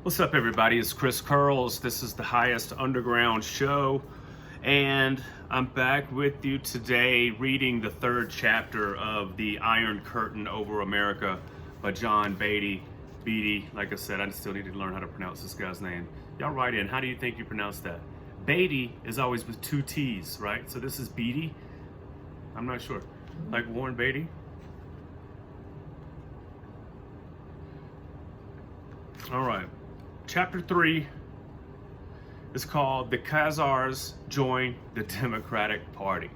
What's up, everybody? It's Chris Curls. This is the Highest Underground Show, and I'm back with you today reading the third chapter of The Iron Curtain Over America by John Beatty. Like I said, I still need to learn how to pronounce this guy's name. Y'all write in, how do you think you pronounce that? Beatty is always with two T's, right? So this is Beatty? I'm not sure. Like Warren Beatty? All right. Chapter 3 is called The Khazars Join the Democratic Party.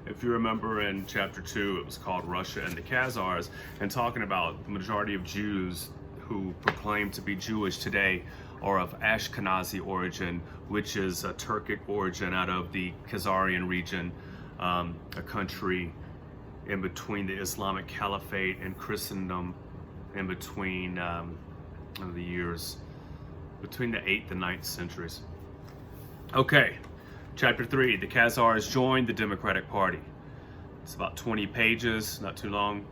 If you remember in Chapter 2, it was called Russia and the Khazars, and talking about the majority of Jews who proclaim to be Jewish today are of Ashkenazi origin, which is a Turkic origin out of the Khazarian region, a country in between the Islamic Caliphate and Christendom, in between the years between the 8th and 9th centuries. Okay, Chapter 3, the Khazars joined the Democratic Party. It's about 20 pages, not too long.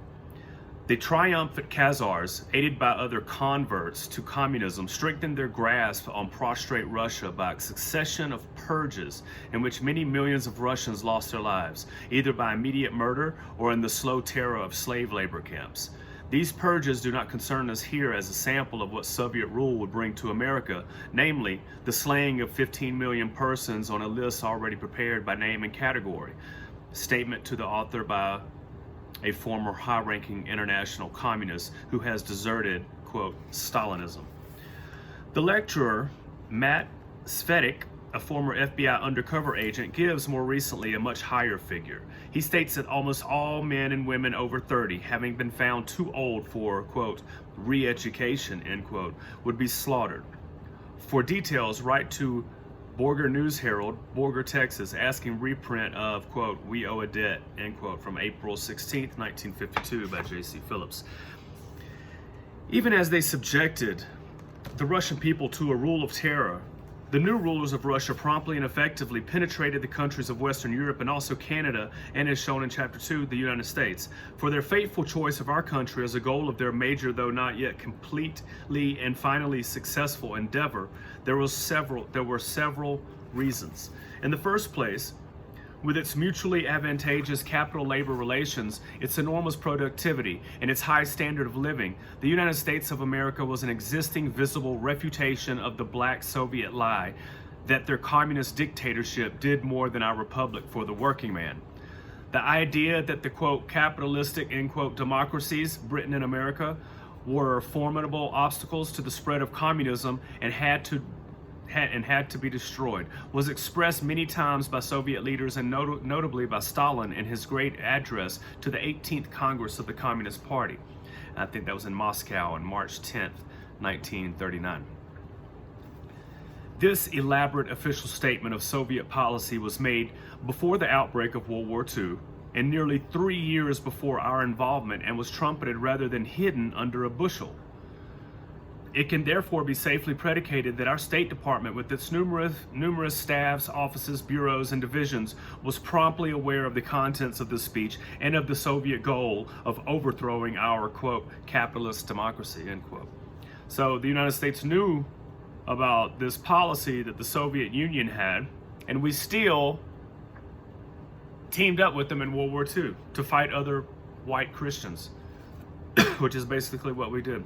The triumphant Khazars, aided by other converts to communism, strengthened their grasp on prostrate Russia by a succession of purges in which many millions of Russians lost their lives, either by immediate murder or in the slow terror of slave labor camps. These purges do not concern us here as a sample of what Soviet rule would bring to America, namely, the slaying of 15 million persons on a list already prepared by name and category. Statement to the author by a former high-ranking international communist who has deserted, quote, Stalinism. The lecturer, Matt Svedik, a former FBI undercover agent, gives more recently a much higher figure. He states that almost all men and women over 30, having been found too old for, quote, re-education, end quote, would be slaughtered. For details, write to Borger News Herald, Borger, Texas, asking reprint of, quote, We Owe a Debt, end quote, from April 16th, 1952 by J.C. Phillips. Even as they subjected the Russian people to a rule of terror, the new rulers of Russia promptly and effectively penetrated the countries of Western Europe and also Canada, and as shown in Chapter 2, the United States. For their fateful choice of our country as a goal of their major, though not yet completely and finally successful endeavor, there were several reasons. In the first place, with its mutually advantageous capital-labor relations, its enormous productivity, and its high standard of living, the United States of America was an existing visible refutation of the black Soviet lie that their communist dictatorship did more than our republic for the working man. The idea that the, quote, capitalistic, end quote, democracies, Britain and America, were formidable obstacles to the spread of communism and had to be destroyed, was expressed many times by Soviet leaders and notably by Stalin in his great address to the 18th Congress of the Communist Party. I think that was in Moscow on March 10th, 1939. This elaborate official statement of Soviet policy was made before the outbreak of World War II and nearly 3 years before our involvement, and was trumpeted rather than hidden under a bushel. It can therefore be safely predicated that our State Department, with its numerous staffs, offices, bureaus, and divisions, was promptly aware of the contents of this speech and of the Soviet goal of overthrowing our, quote, capitalist democracy, end quote. So the United States knew about this policy that the Soviet Union had, and we still teamed up with them in World War II to fight other white Christians, which is basically what we did.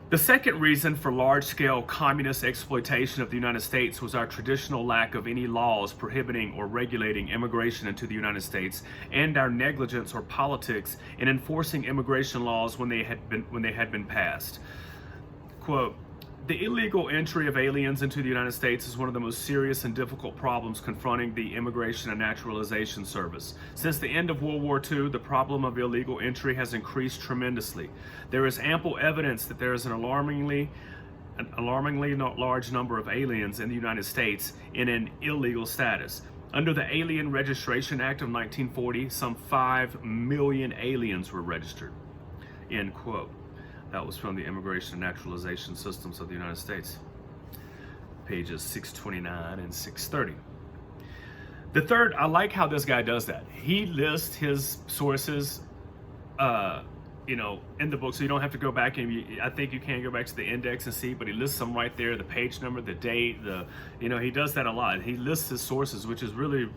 The second reason for large-scale communist exploitation of the United States was our traditional lack of any laws prohibiting or regulating immigration into the United States, and our negligence or politics in enforcing immigration laws when they had been passed. Quote, the illegal entry of aliens into the United States is one of the most serious and difficult problems confronting the Immigration and Naturalization Service. Since the end of World War II, the problem of illegal entry has increased tremendously. There is ample evidence that there is an alarmingly large number of aliens in the United States in an illegal status. Under the Alien Registration Act of 1940, some 5 million aliens were registered, end quote. That was from the Immigration and Naturalization Systems of the United States, pages 629 and 630. The third, I like how this guy does that. He lists his sources in the book, so you don't have to go back and I think you can go back to the index and see, but he lists them right there, the page number, the date, he does that a lot. He lists his sources, which is really,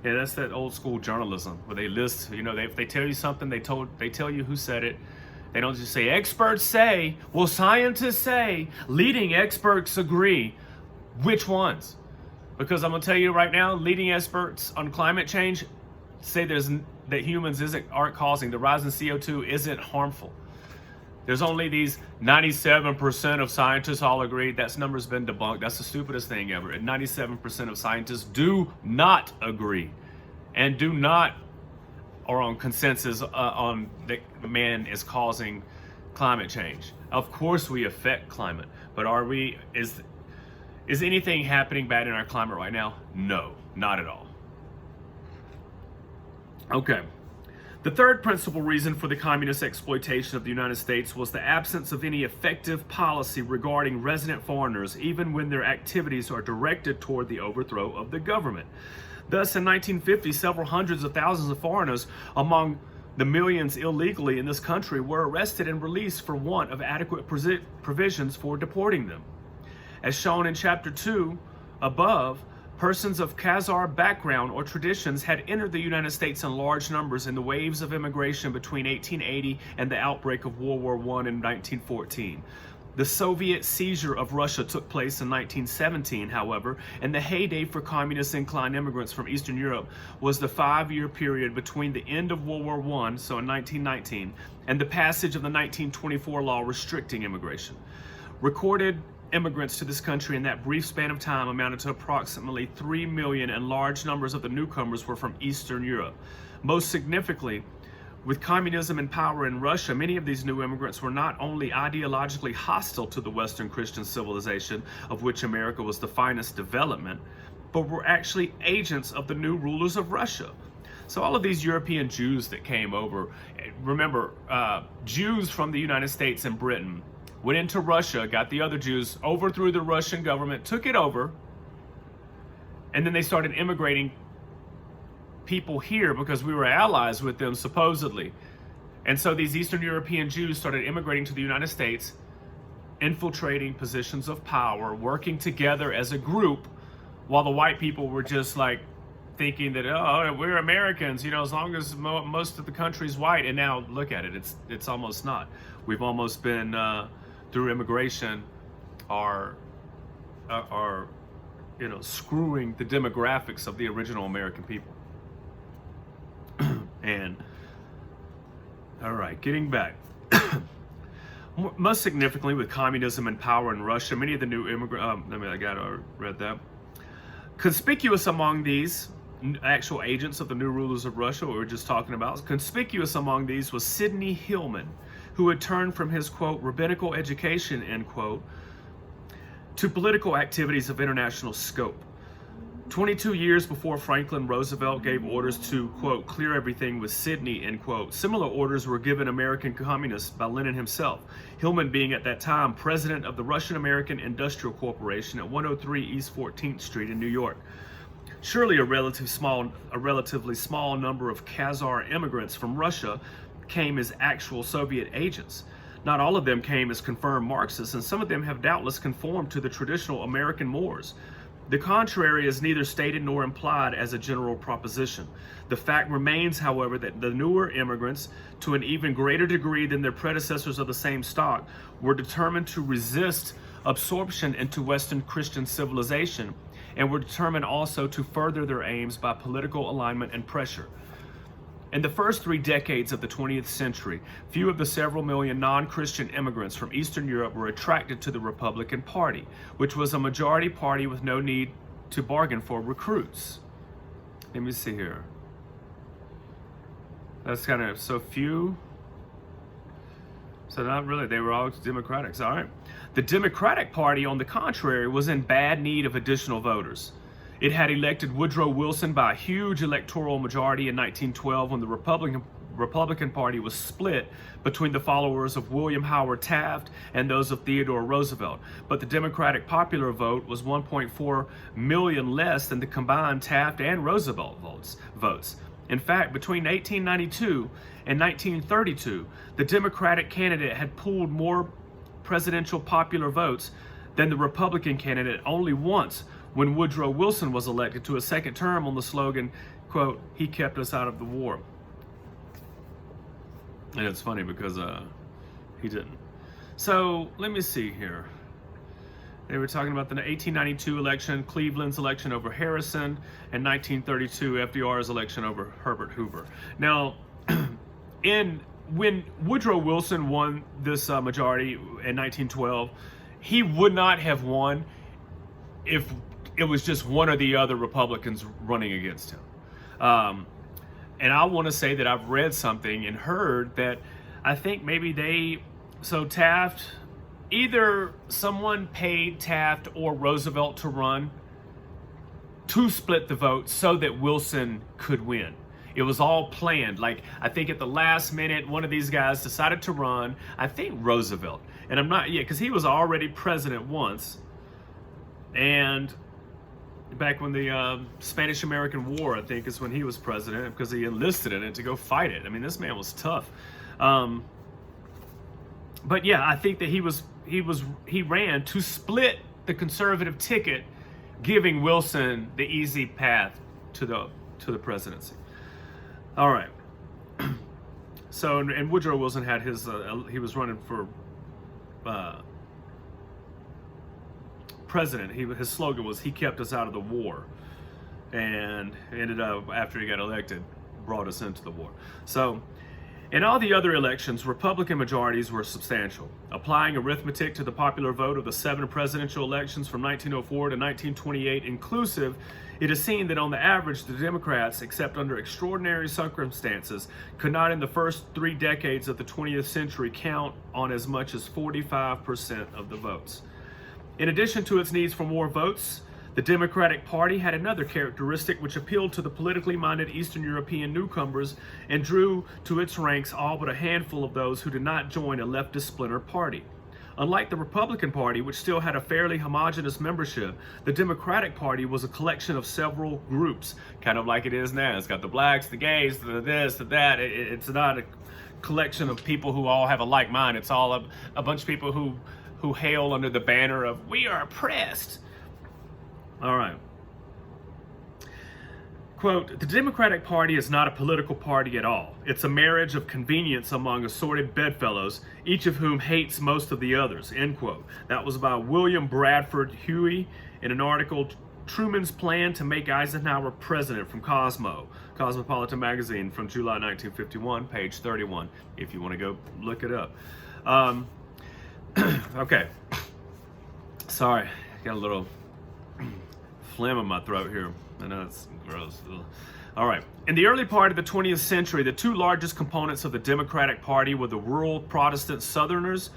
that's that old school journalism where they list, if they tell you something, they tell you who said it. They don't just say, experts say, well, scientists say, leading experts agree. Which ones? Because I'm going to tell you right now, leading experts on climate change say that humans aren't causing, the rise in CO2 isn't harmful. There's only these 97% of scientists all agree. That number's been debunked. That's the stupidest thing ever. And 97% of scientists do not agree and are on consensus on that man is causing climate change. Of course we affect climate, but is anything happening bad in our climate right now? No, not at all. Okay. The third principal reason for the communist exploitation of the United States was the absence of any effective policy regarding resident foreigners, even when their activities are directed toward the overthrow of the government. Thus, in 1950, several hundreds of thousands of foreigners, among the millions illegally in this country, were arrested and released for want of adequate provisions for deporting them. As shown in Chapter 2 above, persons of Khazar background or traditions had entered the United States in large numbers in the waves of immigration between 1880 and the outbreak of World War I in 1914. The Soviet seizure of Russia took place in 1917, however, and the heyday for communist-inclined immigrants from Eastern Europe was the 5-year period between the end of World War I, so in 1919, and the passage of the 1924 law restricting immigration. Recorded immigrants to this country in that brief span of time amounted to approximately 3 million, and large numbers of the newcomers were from Eastern Europe. Most significantly, with communism in power in Russia, many of these new immigrants were not only ideologically hostile to the Western Christian civilization, of which America was the finest development, but were actually agents of the new rulers of Russia. So all of these European Jews that came over, remember, Jews from the United States and Britain went into Russia, got the other Jews, overthrew the Russian government, took it over, and then they started immigrating people here because we were allies with them, supposedly. And so these Eastern European Jews started immigrating to the United States, infiltrating positions of power, working together as a group, while the white people were just like thinking that, oh, we're Americans, as long as most of the country's white. And now look at it, it's almost not. We've almost been through immigration are screwing the demographics of the original American people. And all right, getting back. Most significantly, with communism in power in Russia, many of the new I read that. Conspicuous among these actual agents of the new rulers of Russia, what we were just talking about, conspicuous among these was Sidney Hillman, who had turned from his, quote, rabbinical education, end quote, to political activities of international scope. 22 years before Franklin Roosevelt gave orders to, quote, clear everything with Sidney, end quote, similar orders were given American communists by Lenin himself, Hillman being at that time president of the Russian-American Industrial Corporation at 103 East 14th Street in New York. Surely a relatively small number of Khazar immigrants from Russia came as actual Soviet agents. Not all of them came as confirmed Marxists, and some of them have doubtless conformed to the traditional American mores. The contrary is neither stated nor implied as a general proposition. The fact remains, however, that the newer immigrants, to an even greater degree than their predecessors of the same stock, were determined to resist absorption into Western Christian civilization, and were determined also to further their aims by political alignment and pressure. In the first 3 decades of the 20th century, few of the several million non-Christian immigrants from Eastern Europe were attracted to the Republican Party, which was a majority party with no need to bargain for recruits. Let me see here. That's kind of so few. So not really, they were all Democrats, all right. The Democratic Party, on the contrary, was in bad need of additional voters. It had elected Woodrow Wilson by a huge electoral majority in 1912 when the Republican Party was split between the followers of William Howard Taft and those of Theodore Roosevelt. But the Democratic popular vote was 1.4 million less than the combined Taft and Roosevelt votes. In fact, between 1892 and 1932, the Democratic candidate had pooled more presidential popular votes than the Republican candidate only once, when Woodrow Wilson was elected to a second term on the slogan, quote, "He kept us out of the war." And it's funny because he didn't. So let me see here. They were talking about the 1892 election, Cleveland's election over Harrison, and 1932 FDR's election over Herbert Hoover. Now, when Woodrow Wilson won this majority in 1912, he would not have won if it was just one or the other Republicans running against him. And I want to say that I've read something and heard that I think maybe Taft, either someone paid Taft or Roosevelt to run to split the vote so that Wilson could win. It was all planned. Like, I think at the last minute, one of these guys decided to run. I think Roosevelt. And I'm not, because he was already president once. And back when the Spanish-American War, I think, is when he was president, because he enlisted in it to go fight it. I mean, this man was tough. But yeah, I think that he ran to split the conservative ticket, giving Wilson the easy path to the presidency. All right. So, and Woodrow Wilson had his, he was running for president. His slogan was, "He kept us out of the war," and ended up, after he got elected, brought us into the war. So, in all the other elections, Republican majorities were substantial. Applying arithmetic to the popular vote of the 7 presidential elections from 1904 to 1928 inclusive, it is seen that on the average, the Democrats, except under extraordinary circumstances, could not in the first 3 decades of the 20th century count on as much as 45% of the votes. In addition to its needs for more votes, the Democratic Party had another characteristic which appealed to the politically minded Eastern European newcomers and drew to its ranks all but a handful of those who did not join a leftist splinter party. Unlike the Republican Party, which still had a fairly homogenous membership, the Democratic Party was a collection of several groups, kind of like it is now. It's got the blacks, the gays, the this, the that. It's not a collection of people who all have a like mind. It's all a bunch of people who hail under the banner of "we are oppressed." All right. Quote, "The Democratic Party is not a political party at all. It's a marriage of convenience among assorted bedfellows, each of whom hates most of the others," end quote. That was by William Bradford Huey in an article, "Truman's Plan to Make Eisenhower President," from Cosmopolitan Magazine from July 1951, page 31, if you want to go look it up. Okay. Sorry, got a little phlegm in my throat here. I know it's gross. Ugh. All right. In the early part of the 20th century, the 2 largest components of the Democratic Party were the rural Protestant Southerners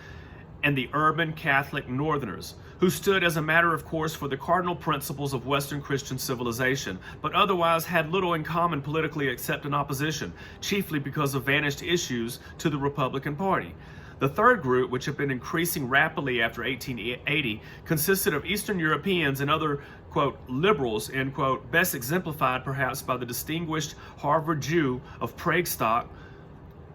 and the urban Catholic Northerners, who stood as a matter of course for the cardinal principles of Western Christian civilization, but otherwise had little in common politically except in opposition, chiefly because of vanished issues, to the Republican Party. The third group, which had been increasing rapidly after 1880, consisted of Eastern Europeans and other, quote, liberals, end quote, best exemplified perhaps by the distinguished Harvard Jew of Prague stock,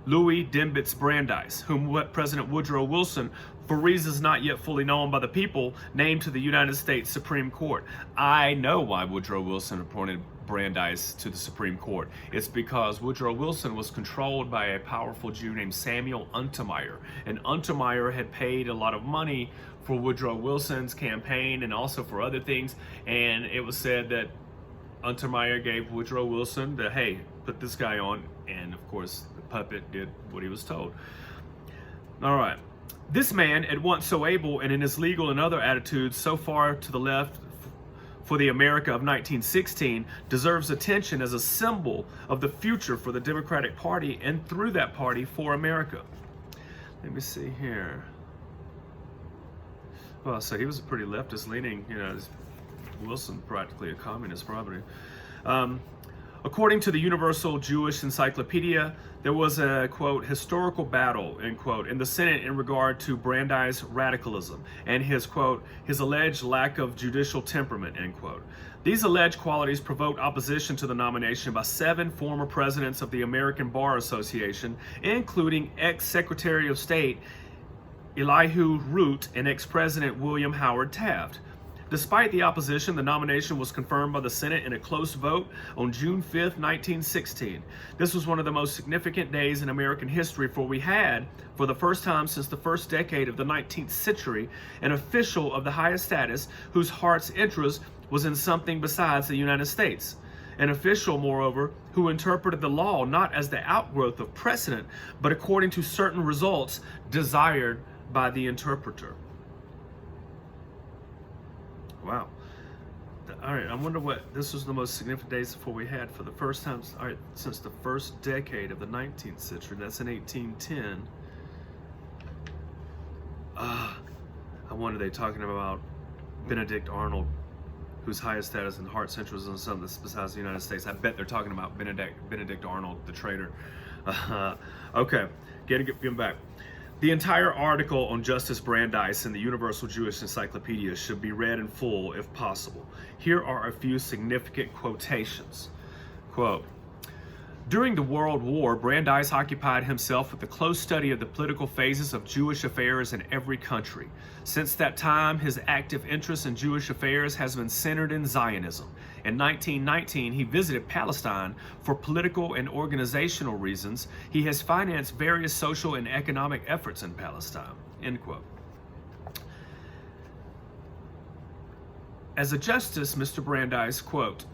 Louis Dimbitz Brandeis, whom President Woodrow Wilson, for reasons not yet fully known by the people, named to the United States Supreme Court. I know why Woodrow Wilson appointed Brandeis to the Supreme Court. It's because Woodrow Wilson was controlled by a powerful Jew named Samuel Untermyer, and Untermyer had paid a lot of money for Woodrow Wilson's campaign and also for other things, and it was said that Untermyer gave Woodrow Wilson the, "Hey, put this guy on," and of course the puppet did what he was told. All right. This man, at once so able and in his legal and other attitudes so far to the left for the America of 1916, deserves attention as a symbol of the future for the Democratic Party and through that party for America. Let me see here. Well, so he was a pretty leftist leaning, Wilson practically a communist probably. According to the Universal Jewish Encyclopedia, there was a, quote, historical battle, end quote, in the Senate in regard to Brandeis' radicalism and his, quote, his alleged lack of judicial temperament, end quote. These alleged qualities provoked opposition to the nomination by 7 former presidents of the American Bar Association, including ex-Secretary of State Elihu Root and ex-President William Howard Taft. Despite the opposition, the nomination was confirmed by the Senate in a close vote on June 5, 1916. This was one of the most significant days in American history, for we had, for the first time since the first decade of the 19th century, an official of the highest status whose heart's interest was in something besides the United States. An official, moreover, who interpreted the law not as the outgrowth of precedent, but according to certain results desired by the interpreter. Wow. All right, I wonder what, this was the most significant days before we had for the first time, all right, since the first decade of the 19th century. That's in 1810. I wonder, they talking about Benedict Arnold, whose highest status and heart center was in something besides the United States. I bet they're talking about Benedict Arnold, the traitor. Okay, getting back. The entire article on Justice Brandeis in the Universal Jewish Encyclopedia should be read in full if possible. Here are a few significant quotations. Quote, during the World War, Brandeis occupied himself with the close study of the political phases of Jewish affairs in every country. Since that time, his active interest in Jewish affairs has been centered in Zionism. In 1919, he visited Palestine for political and organizational reasons. He has financed various social and economic efforts in Palestine. End quote. As a justice, Mr. Brandeis, quote,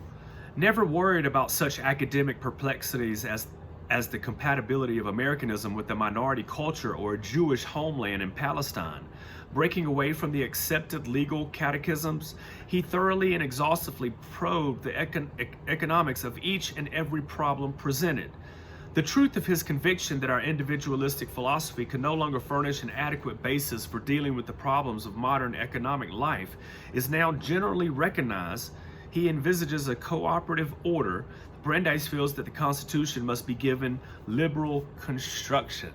never worried about such academic perplexities as the compatibility of Americanism with the minority culture or a Jewish homeland in Palestine. Breaking away from the accepted legal catechisms, he thoroughly and exhaustively probed the economics of each and every problem presented. The truth of his conviction that our individualistic philosophy could no longer furnish an adequate basis for dealing with the problems of modern economic life is now generally recognized. He envisages a cooperative order. Brandeis feels that the Constitution must be given liberal construction.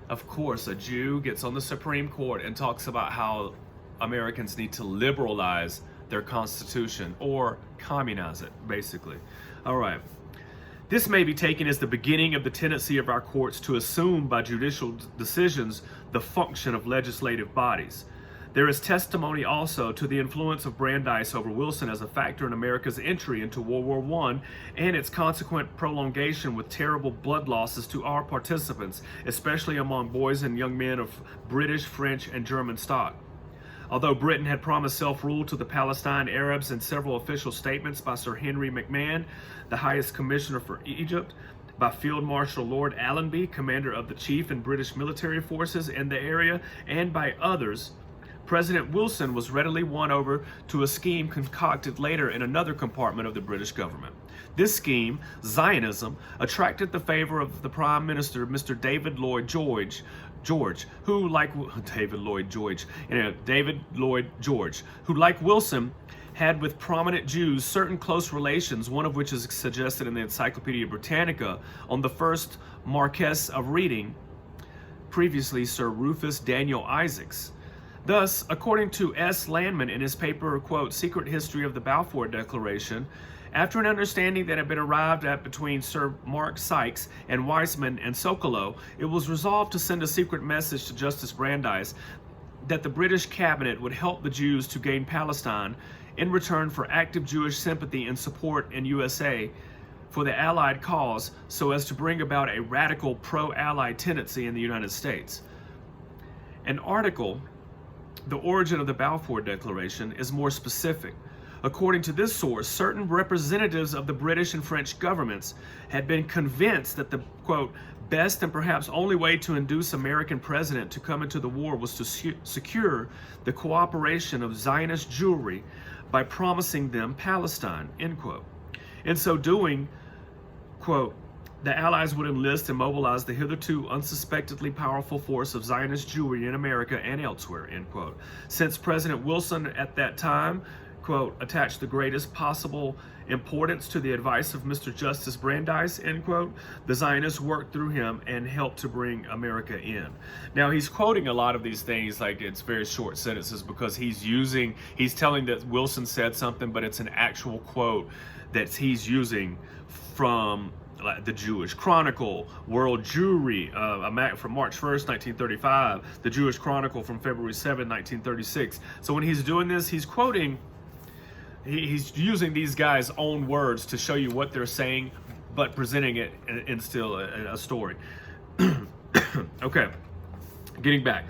Of course, a Jew gets on the Supreme Court and talks about how Americans need to liberalize their Constitution or communize it, basically. All right. This may be taken as the beginning of the tendency of our courts to assume by judicial decisions the function of legislative bodies. There is testimony also to the influence of Brandeis over Wilson as a factor in America's entry into World War I and its consequent prolongation with terrible blood losses to our participants, especially among boys and young men of British, French, and German stock. Although Britain had promised self-rule to the Palestine Arabs in several official statements by Sir Henry McMahon, the highest commissioner for Egypt, by Field Marshal Lord Allenby, commander of the chief and British military forces in the area, and by others, President Wilson was readily won over to a scheme concocted later in another compartment of the British government. This scheme, Zionism, attracted the favor of the Prime Minister, Mr. David Lloyd George, who, like David Lloyd George, who, like Wilson, had with prominent Jews certain close relations, one of which is suggested in the Encyclopedia Britannica on the first Marquess of Reading, previously Sir Rufus Daniel Isaacs. Thus, according to S. Landman in his paper, quote, Secret History of the Balfour Declaration, after an understanding that had been arrived at between Sir Mark Sykes and Weizmann and Sokolow, it was resolved to send a secret message to Justice Brandeis that the British cabinet would help the Jews to gain Palestine in return for active Jewish sympathy and support in USA for the Allied cause, so as to bring about a radical pro-Allied tendency in the United States. An article, The Origin of the Balfour Declaration, is more specific. According to this source, certain representatives of the British and French governments had been convinced that the, quote, best and perhaps only way to induce American president to come into the war was to secure the cooperation of Zionist Jewry by promising them Palestine, end quote. In so doing, quote, the Allies would enlist and mobilize the hitherto unsuspectedly powerful force of Zionist Jewry in America and elsewhere, end quote. Since President Wilson at that time, quote, attach the greatest possible importance to the advice of Mr. Justice Brandeis, end quote. The Zionists worked through him and helped to bring America in. Now, he's quoting a lot of these things like it's very short sentences because he's telling that Wilson said something, but it's an actual quote that he's using from the Jewish Chronicle, World Jewry from March 1st, 1935, the Jewish Chronicle from February 7, 1936. So when he's doing this, he's quoting, he's using these guys' own words to show you what they're saying, but presenting it in still a story. Okay, getting back.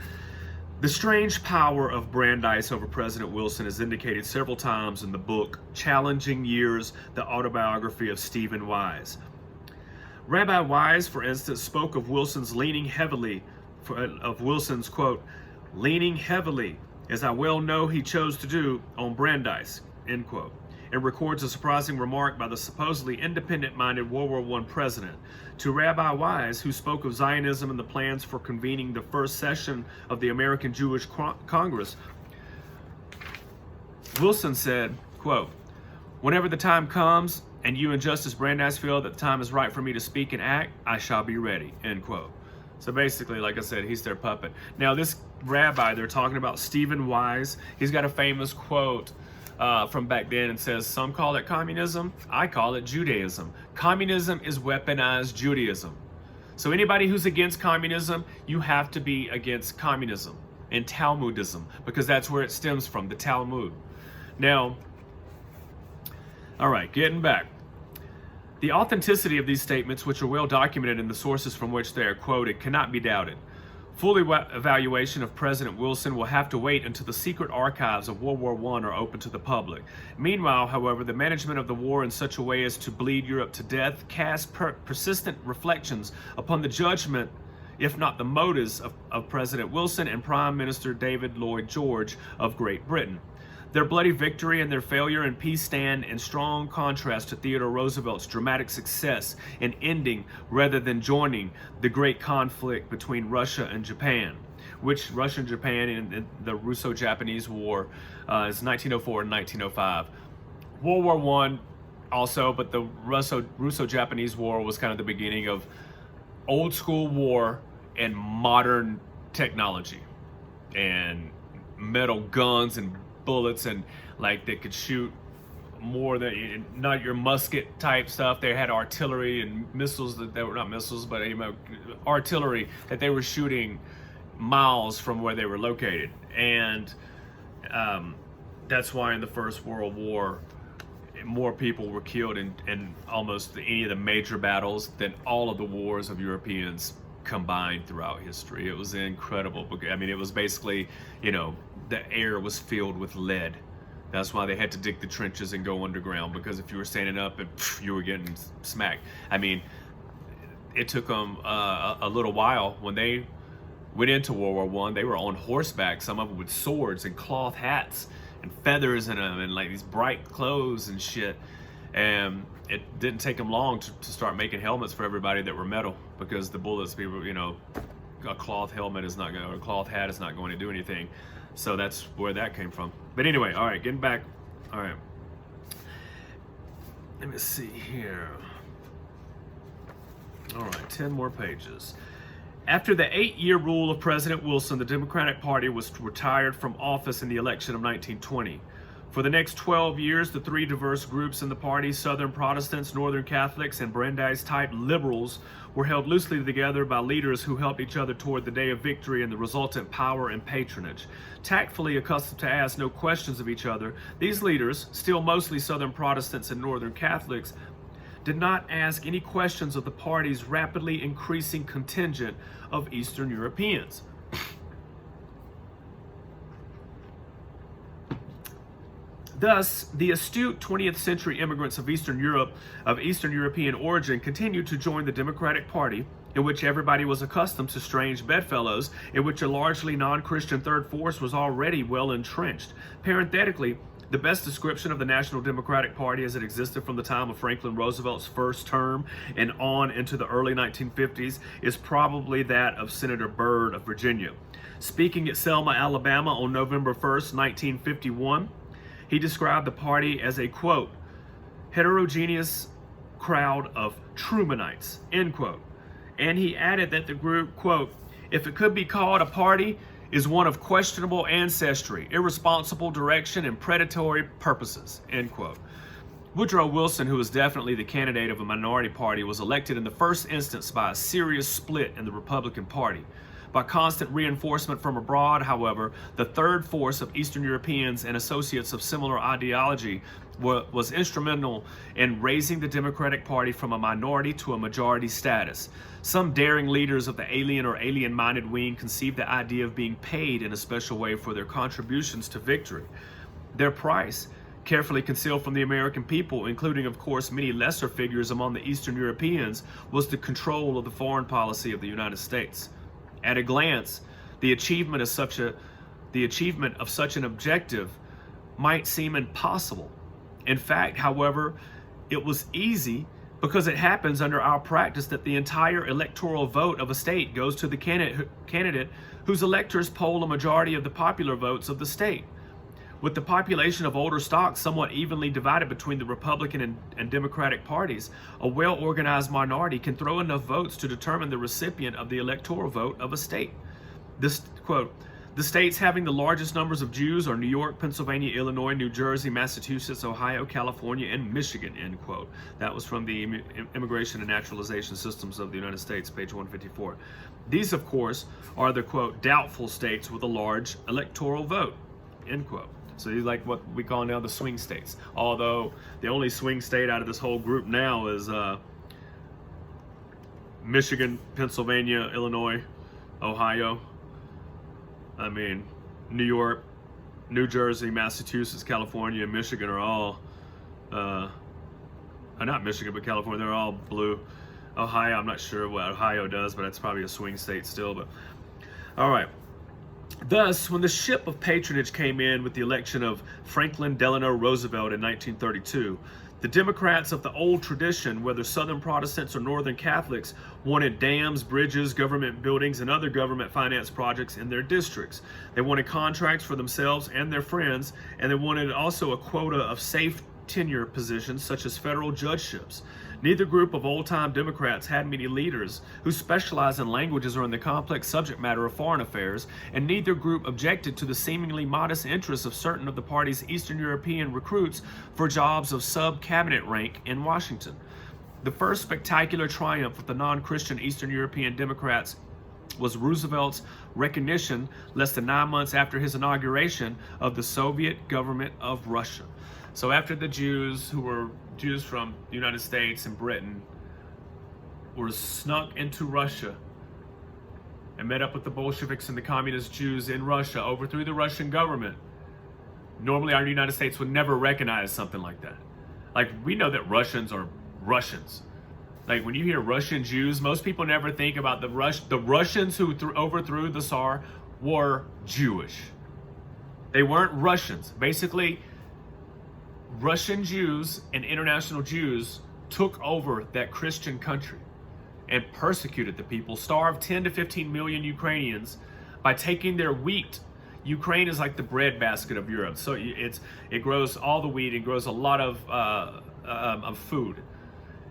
The strange power of Brandeis over President Wilson is indicated several times in the book Challenging Years, the autobiography of Stephen Wise. Rabbi Wise, for instance, spoke of Wilson's quote, leaning heavily, as I well know he chose to do, on Brandeis, end quote, and records a surprising remark by the supposedly independent-minded World War I president. To Rabbi Wise, who spoke of Zionism and the plans for convening the first session of the American Jewish Congress, Wilson said, quote, whenever the time comes and you and Justice Brandeis feel that the time is right for me to speak and act, I shall be ready, end quote. So basically, like I said, he's their puppet. Now, this rabbi, they're talking about Stephen Wise. He's got a famous quote from back then and says, some call it communism, I call it Judaism. Communism is weaponized Judaism. So anybody who's against communism, you have to be against communism and Talmudism, because that's where it stems from, the Talmud. Now, all right, getting back. The authenticity of these statements, which are well documented in the sources from which they are quoted, cannot be doubted. Full evaluation of President Wilson will have to wait until the secret archives of World War I are open to the public. Meanwhile, however, the management of the war in such a way as to bleed Europe to death casts persistent reflections upon the judgment, if not the motives, of President Wilson and Prime Minister David Lloyd George of Great Britain. Their bloody victory and their failure in peace stand in strong contrast to Theodore Roosevelt's dramatic success in ending rather than joining the great conflict between Russia and Japan, which Russia and Japan in the Russo-Japanese War is 1904 and 1905. World War I also, but the Russo-Japanese War was kind of the beginning of old school war and modern technology and metal guns and bullets, and like they could shoot more than, not your musket type stuff. They had artillery and missiles that were not missiles, but artillery that they were shooting miles from where they were located. And that's why in the First World War, more people were killed in almost any of the major battles than all of the wars of Europeans combined throughout history. It was incredible. I mean, it was basically, the air was filled with lead. That's why they had to dig the trenches and go underground, because if you were standing up and you were getting smacked. I mean, it took them a little while. When they went into World War I, they were on horseback, some of them with swords and cloth hats and feathers in them and like these bright clothes and shit. And it didn't take them long to start making helmets for everybody that were metal, because the bullets, people, a cloth helmet is not going to, or a cloth hat is not going to do anything. So that's where that came from. But anyway, all right, getting back. All right. Let me see here. All right, 10 more pages. After the 8-year rule of President Wilson, the Democratic Party was retired from office in the election of 1920. For the next 12 years, the three diverse groups in the party, Southern Protestants, Northern Catholics, and Brandeis-type liberals, were held loosely together by leaders who helped each other toward the day of victory and the resultant power and patronage. Tactfully accustomed to ask no questions of each other, these leaders, still mostly Southern Protestants and Northern Catholics, did not ask any questions of the party's rapidly increasing contingent of Eastern Europeans. Thus, the astute 20th century immigrants of Eastern European origin continued to join the Democratic Party, in which everybody was accustomed to strange bedfellows, in which a largely non-Christian third force was already well entrenched. Parenthetically, the best description of the National Democratic Party as it existed from the time of Franklin Roosevelt's first term and on into the early 1950s is probably that of Senator Byrd of Virginia. Speaking at Selma, Alabama on November 1st, 1951, He described the party as a, quote, heterogeneous crowd of Trumanites, end quote. And he added that the group, quote, if it could be called a party, is one of questionable ancestry, irresponsible direction, and predatory purposes, end quote. Woodrow Wilson, who was definitely the candidate of a minority party, was elected in the first instance by a serious split in the Republican Party. By constant reinforcement from abroad, however, the third force of Eastern Europeans and associates of similar ideology was instrumental in raising the Democratic Party from a minority to a majority status. Some daring leaders of the alien or alien-minded wing conceived the idea of being paid in a special way for their contributions to victory. Their price, carefully concealed from the American people, including, of course, many lesser figures among the Eastern Europeans, was the control of the foreign policy of the United States. At a glance, the achievement of such an objective might seem impossible. In fact, however, it was easy because it happens under our practice that the entire electoral vote of a state goes to the candidate whose electors poll a majority of the popular votes of the state. With the population of older stock somewhat evenly divided between the Republican and Democratic parties, a well-organized minority can throw enough votes to determine the recipient of the electoral vote of a state. This, quote, the states having the largest numbers of Jews are New York, Pennsylvania, Illinois, New Jersey, Massachusetts, Ohio, California, and Michigan, end quote. That was from the Immigration and Naturalization Systems of the United States, page 154. These, of course, are the, quote, doubtful states with a large electoral vote, end quote. So these like what we call now the swing states. Although the only swing state out of this whole group now is Michigan, Pennsylvania, Illinois, Ohio. I mean, New York, New Jersey, Massachusetts, California, and Michigan are all, not Michigan, but California, they're all blue. Ohio, I'm not sure what Ohio does, but it's probably a swing state still. But all right. Thus, when the ship of patronage came in with the election of Franklin Delano Roosevelt in 1932, the Democrats of the old tradition, whether Southern Protestants or Northern Catholics, wanted dams, bridges, government buildings, and other government finance projects in their districts. They wanted contracts for themselves and their friends, and they wanted also a quota of safe tenure positions such as federal judgeships. Neither group of old-time Democrats had many leaders who specialized in languages or in the complex subject matter of foreign affairs, and neither group objected to the seemingly modest interests of certain of the party's Eastern European recruits for jobs of sub-cabinet rank in Washington. The first spectacular triumph of the non-Christian Eastern European Democrats was Roosevelt's recognition, less than 9 months after his inauguration, of the Soviet government of Russia. So after the Jews, who were Jews from the United States and Britain, were snuck into Russia and met up with the Bolsheviks and the communist Jews in Russia, overthrew the Russian government, normally our United States would never recognize something like that. Like, we know that Russians are Russians. Like, when you hear Russian Jews, most people never think about the Russians who overthrew the Tsar were Jewish. They weren't Russians. Basically, Russian Jews and international Jews took over that Christian country and persecuted the people, starved 10 to 15 million Ukrainians by taking their wheat. Ukraine is like the breadbasket of Europe. So it grows all the wheat, it grows a lot of food.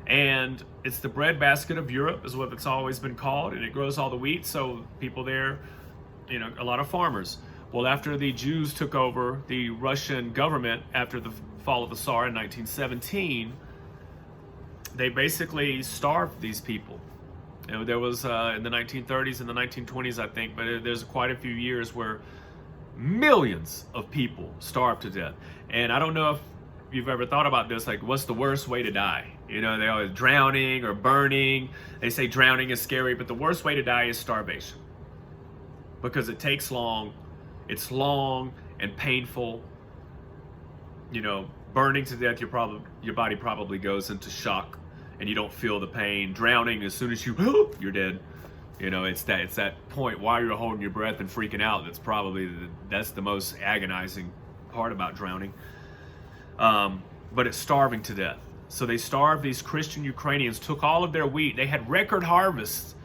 And it's the breadbasket of Europe is what it's always been called, and it grows all the wheat, so people there, a lot of farmers. Well, after the Jews took over the Russian government after the fall of the Tsar in 1917, they basically starved these people. There was in the 1930s and the 1920s, I think, but there's quite a few years where millions of people starved to death. And I don't know if you've ever thought about this, like, what's the worst way to die? They always drowning or burning. They say drowning is scary, but the worst way to die is starvation, because it takes long. It's long and painful. Burning to death, your body probably goes into shock and you don't feel the pain. Drowning, as soon as you're dead. It's that point while you're holding your breath and freaking out. That's the most agonizing part about drowning. But it's starving to death. So they starved these Christian Ukrainians, took all of their wheat. They had record harvests.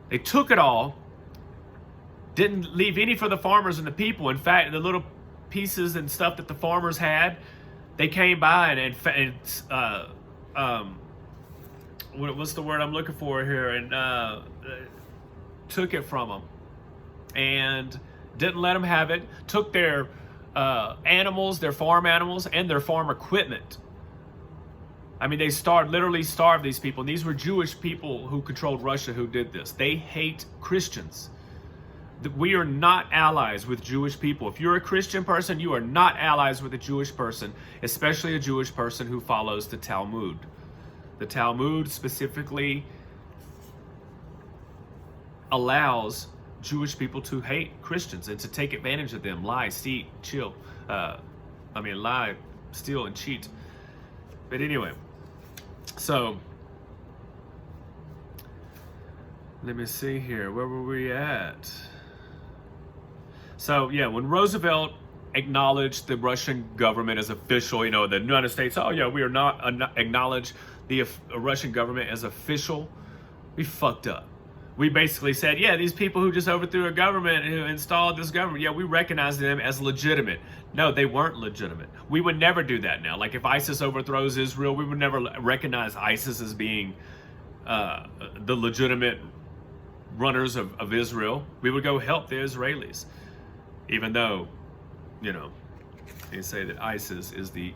They took it all. Didn't leave any for the farmers and the people. In fact, the little pieces and stuff that the farmers had, they came by what's the word I'm looking for here, and took it from them and didn't let them have it, took their animals, their farm animals, and their farm equipment. I mean, they literally starved these people. And these were Jewish people who controlled Russia who did this. They hate Christians. We are not allies with Jewish people. If you're a Christian person, you are not allies with a Jewish person, especially a Jewish person who follows the Talmud. The Talmud specifically allows Jewish people to hate Christians and to take advantage of them, lie, steal, lie, steal, and cheat. But anyway, so let me see here. Where were we at? So yeah, when Roosevelt acknowledged the Russian government as official, the United States, we are not acknowledge the Russian government as official, we fucked up. We basically said, yeah, these people who just overthrew a government, who installed this government, yeah, we recognize them as legitimate. No, they weren't legitimate. We would never do that now. Like if ISIS overthrows Israel, we would never recognize ISIS as being the legitimate runners of Israel. We would go help the Israelis. Even though, they say that ISIS is the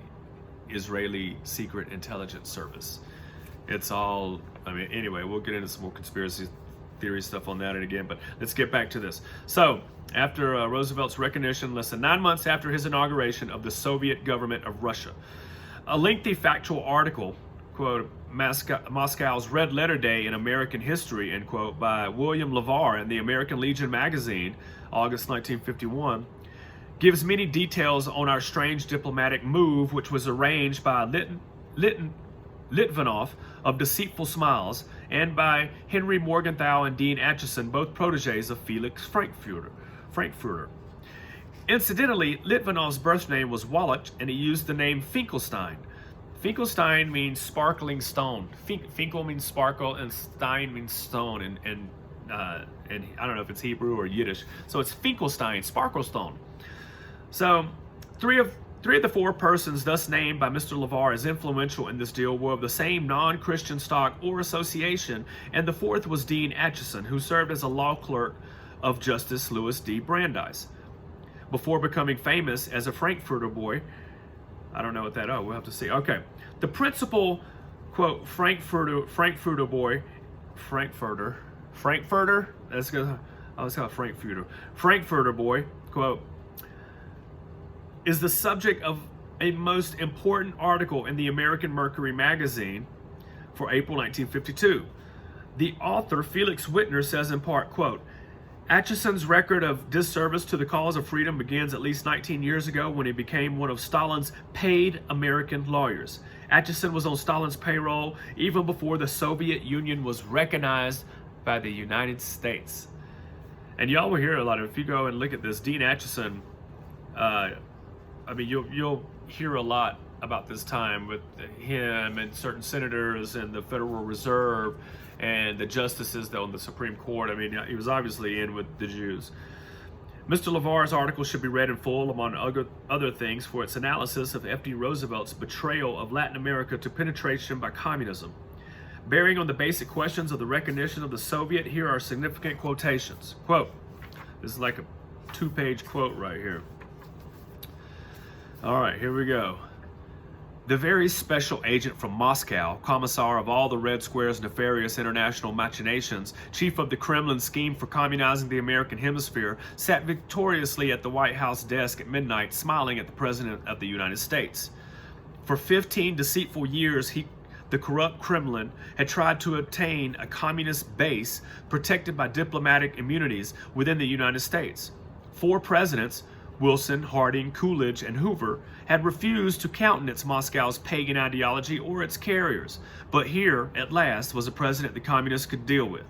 Israeli Secret Intelligence Service. It's all, anyway, we'll get into some more conspiracy theory stuff on that again, but let's get back to this. So, after Roosevelt's recognition, less than 9 months after his inauguration of the Soviet government of Russia, a lengthy factual article, quote, Moscow's Red Letter Day in American History, end quote, by William LeVar in the American Legion magazine, August 1951, gives many details on our strange diplomatic move, which was arranged by Litvinov of Deceitful Smiles and by Henry Morgenthau and Dean Acheson, both proteges of Felix Frankfurter. Incidentally, Litvinov's birth name was Wallach, and he used the name Finkelstein. Finkelstein means sparkling stone. Finkel means sparkle, and Stein means stone, and I don't know if it's Hebrew or Yiddish. So it's Finkelstein, sparkle stone. So three of the four persons thus named by Mr. LeVar as influential in this deal were of the same non-Christian stock or association, and the fourth was Dean Acheson, who served as a law clerk of Justice Louis D. Brandeis. Before becoming famous as a Frankfurter boy, I don't know what that, we'll have to see. Okay. The principal, quote, Frankfurter boy, Frankfurter, that's good. I was called Frankfurter boy, quote, is the subject of a most important article in the American Mercury magazine for April 1952. The author, Felix Whitner, says in part, quote, Acheson's record of disservice to the cause of freedom begins at least 19 years ago when he became one of Stalin's paid American lawyers. Acheson was on Stalin's payroll even before the Soviet Union was recognized by the United States. And y'all will hear a lot of, if you go and look at this, Dean Acheson, you'll hear a lot about this time with him and certain senators and the Federal Reserve and the justices on the Supreme Court. He was obviously in with the Jews. Mr. LeVar's article should be read in full, among other things, for its analysis of F.D. Roosevelt's betrayal of Latin America to penetration by communism. Bearing on the basic questions of the recognition of the Soviet, here are significant quotations. Quote, this is like a 2-page quote right here. All right, here we go. The very special agent from Moscow, commissar of all the Red Square's nefarious international machinations, chief of the Kremlin scheme for communizing the American hemisphere, sat victoriously at the White House desk at midnight, smiling at the President of the United States. For 15 deceitful years, the corrupt Kremlin had tried to obtain a communist base protected by diplomatic immunities within the United States. 4 presidents, Wilson, Harding, Coolidge, and Hoover, had refused to countenance Moscow's pagan ideology or its carriers. But here, at last, was a president the communists could deal with.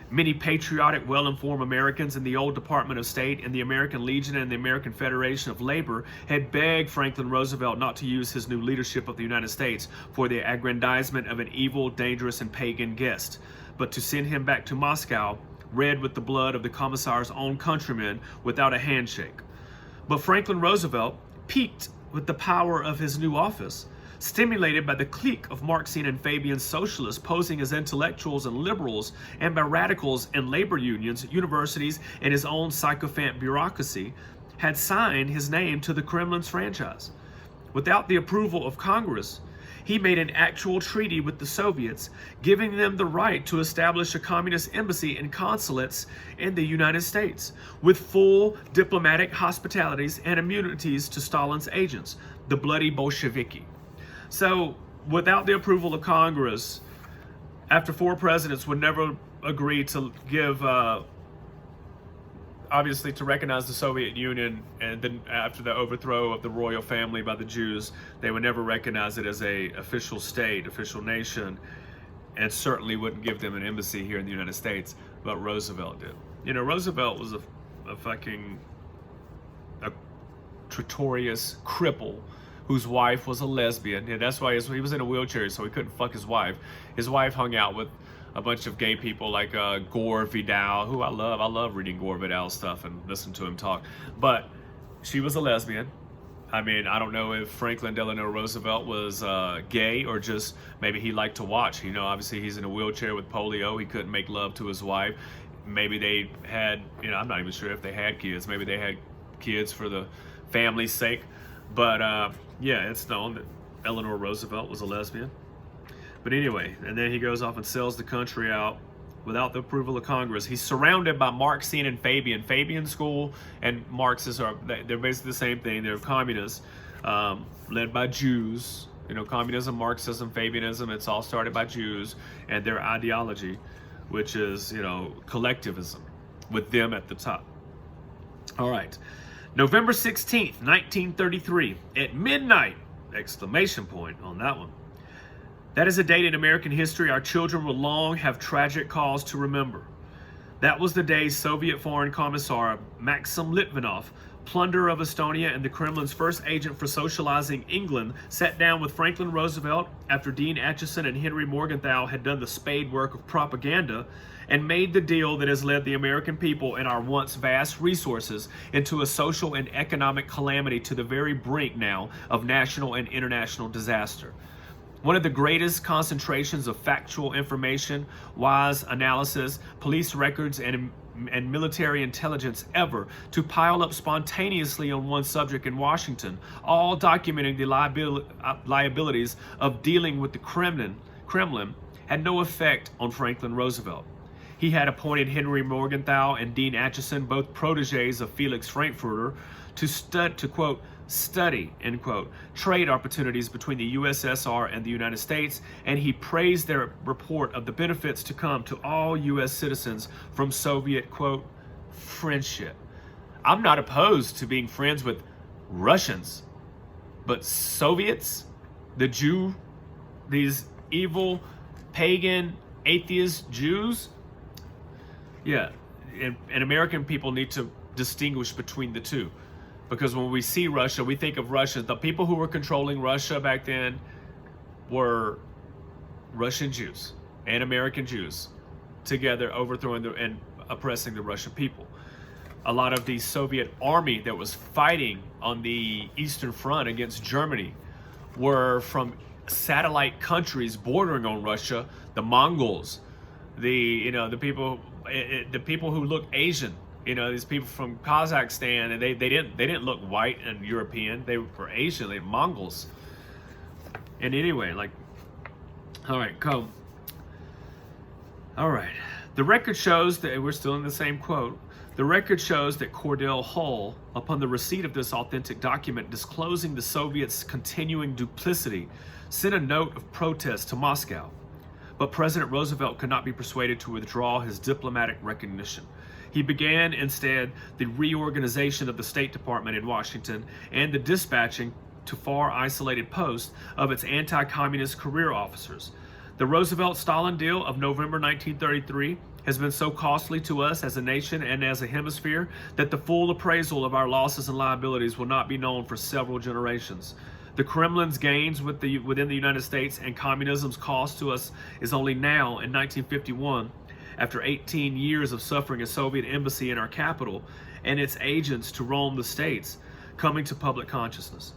Many patriotic, well-informed Americans in the old Department of State and the American Legion and the American Federation of Labor had begged Franklin Roosevelt not to use his new leadership of the United States for the aggrandizement of an evil, dangerous, and pagan guest, but to send him back to Moscow, red with the blood of the commissar's own countrymen, without a handshake. But Franklin Roosevelt, piqued with the power of his new office, stimulated by the clique of Marxian and Fabian socialists posing as intellectuals and liberals, and by radicals in labor unions, universities, and his own sycophant bureaucracy, had signed his name to the Kremlin's franchise. Without the approval of Congress, he made an actual treaty with the Soviets, giving them the right to establish a communist embassy and consulates in the United States, with full diplomatic hospitalities and immunities to Stalin's agents, the bloody Bolsheviki. So, without the approval of Congress, after 4 presidents would never agree to give, obviously to recognize the Soviet Union, and then after the overthrow of the royal family by the Jews, they would never recognize it as a official state, official nation, and certainly wouldn't give them an embassy here in the United States, but Roosevelt did. You know, Roosevelt was a traitorous cripple whose wife was a lesbian, and that's why he was in a wheelchair, so he couldn't fuck his wife. His wife hung out with a bunch of gay people like Gore Vidal, who I love. I love reading Gore Vidal stuff and listening to him talk. But she was a lesbian. I mean, I don't know if Franklin Delano Roosevelt was gay or just maybe he liked to watch. You know, obviously he's in a wheelchair with polio. He couldn't make love to his wife. Maybe they had, you know, I'm not even sure if they had kids. Maybe they had kids for the family's sake. But yeah, it's known that Eleanor Roosevelt was a lesbian. But anyway, and then he goes off and sells the country out without the approval of Congress. He's surrounded by Marxian and Fabian. Fabian school and Marxists they're basically the same thing. They're communists, led by Jews. You know, communism, Marxism, Fabianism, it's all started by Jews and their ideology, which is, you know, collectivism, with them at the top. All right. November 16th, 1933, at midnight, exclamation point on that one. That is a date in American history our children will long have tragic cause to remember. That was the day Soviet Foreign Commissar Maxim Litvinov, plunderer of Estonia and the Kremlin's first agent for socializing England, sat down with Franklin Roosevelt after Dean Acheson and Henry Morgenthau had done the spade work of propaganda, and made the deal that has led the American people and our once vast resources into a social and economic calamity to the very brink now of national and international disaster. One of the greatest concentrations of factual information, wise analysis, police records, and military intelligence ever to pile up spontaneously on one subject in Washington, all documenting the liabilities of dealing with the Kremlin, had no effect on Franklin Roosevelt. He had appointed Henry Morgenthau and Dean Acheson, both proteges of Felix Frankfurter, to quote, study, end quote, trade opportunities between the USSR and the United States, and he praised their report of the benefits to come to all U.S. citizens from Soviet, quote, friendship. I'm not opposed to being friends with Russians, but Soviets, the Jew, these evil, pagan, atheist Jews, yeah, and American people need to distinguish between the two. Because when we see Russia, we think of Russia. The people who were controlling Russia back then were Russian Jews and American Jews together overthrowing and oppressing the Russian people. A lot of the Soviet army that was fighting on the Eastern Front against Germany were from satellite countries bordering on Russia, the Mongols, the people who look Asian. You know, these people from Kazakhstan, and they didn't look white and European. They were Asian, they were Mongols. And anyway, like, all right, come. All right. The record shows that we're still in the same quote. The record shows that Cordell Hull, upon the receipt of this authentic document disclosing the Soviets' continuing duplicity, sent a note of protest to Moscow. But President Roosevelt could not be persuaded to withdraw his diplomatic recognition. He began instead the reorganization of the State Department in Washington and the dispatching to far isolated posts of its anti-communist career officers. The Roosevelt-Stalin deal of November 1933 has been so costly to us as a nation and as a hemisphere that the full appraisal of our losses and liabilities will not be known for several generations. The Kremlin's gains within the United States and communism's cost to us is only now, in 1951, after 18 years of suffering a Soviet embassy in our capital and its agents to roam the states, coming to public consciousness.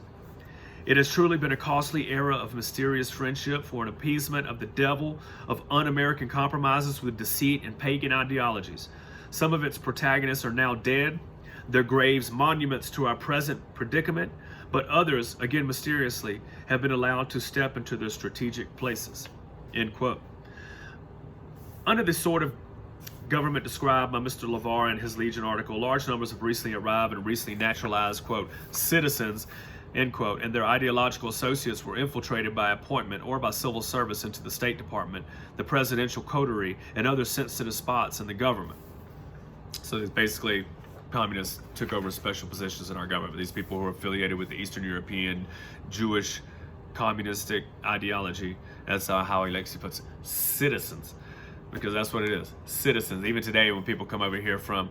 It has truly been a costly era of mysterious friendship for an appeasement of the devil, of un-American compromises with deceit and pagan ideologies. Some of its protagonists are now dead, their graves monuments to our present predicament, but others, again mysteriously, have been allowed to step into their strategic places. End quote. Under the sort of government described by Mr. LeVar in his Legion article, large numbers of recently arrived and recently naturalized, quote, citizens, end quote, and their ideological associates were infiltrated by appointment or by civil service into the State Department, the presidential coterie, and other sensitive spots in the government. So it's basically communists took over special positions in our government. These people who are affiliated with the Eastern European Jewish communistic ideology. That's how Alexi puts it. Citizens. Because that's what it is. Citizens. Even today when people come over here from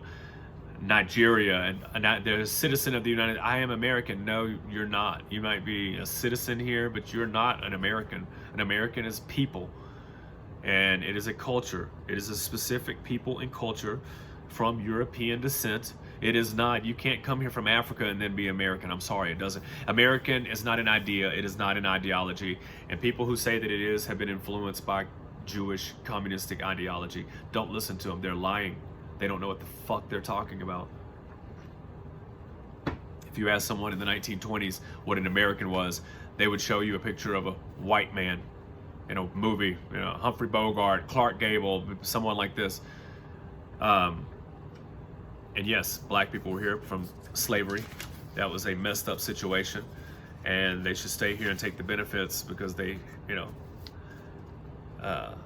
Nigeria and they're a citizen of the United, I am American. No, you're not. You might be a citizen here, but you're not an American. An American is people. And it is a culture. It is a specific people and culture from European descent. It is not, you can't come here from Africa and then be American. I'm sorry, it doesn't. American is not an idea. It is not an ideology. And people who say that it is have been influenced by Jewish communistic ideology. Don't listen to them. They're lying. They don't know what the fuck they're talking about. If you ask someone in the 1920s what an American was, they would show you a picture of a white man in a movie, you know, Humphrey Bogart, Clark Gable, someone like this. And yes, black people were here from slavery. That was a messed up situation, and they should stay here and take the benefits because they, you know,